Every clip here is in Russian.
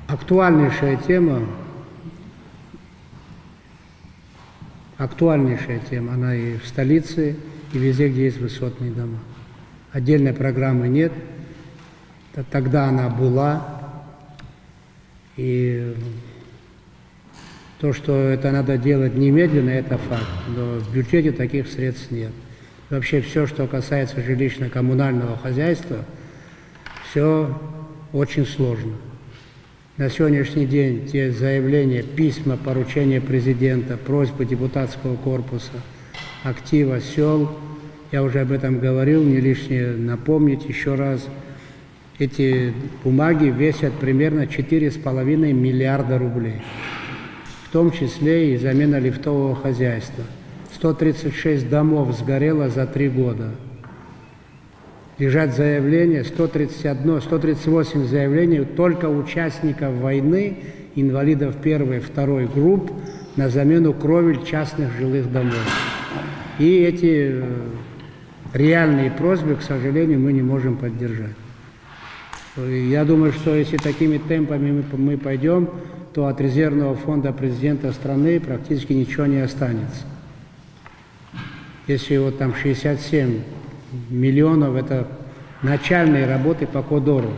Актуальнейшая тема, она и в столице, и везде, где есть высотные дома. Отдельной программы нет, тогда она была, и то, что это надо делать немедленно, это факт, но в бюджете таких средств нет. Вообще все, что касается жилищно-коммунального хозяйства, все очень сложно. На сегодняшний день те заявления, письма, поручения президента, просьбы депутатского корпуса, актива сел, я уже об этом говорил, не лишнее напомнить еще раз, эти бумаги весят примерно 4,5 миллиарда рублей, в том числе и замена лифтового хозяйства. 136 домов сгорело за 3 года. Лежат заявления, 138 заявлений только участников войны, инвалидов первой и второй групп на замену кровель частных жилых домов. И эти реальные просьбы, к сожалению, мы не можем поддержать. Я думаю, что если такими темпами мы пойдем, то от резервного фонда президента страны практически ничего не останется. Если вот там 67 миллионов, это начальные работы по Кодору,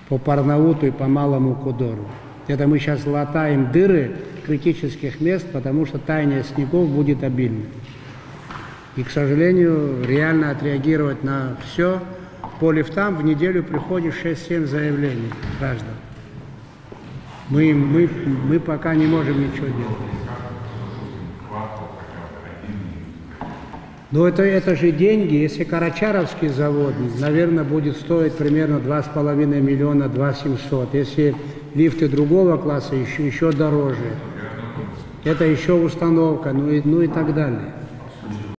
по Парнауту и по Малому Кодору. Это мы сейчас латаем дыры критических мест, потому что таяние снегов будет обильным. И, к сожалению, реально отреагировать на все, по лифтам в неделю приходит 6-7 заявлений граждан. Мы пока не можем ничего делать. Но это же деньги. Если Карачаровский завод, наверное, будет стоить примерно 2,5 миллиона, 2,700. Если лифты другого класса, еще дороже. Это еще установка, ну и так далее.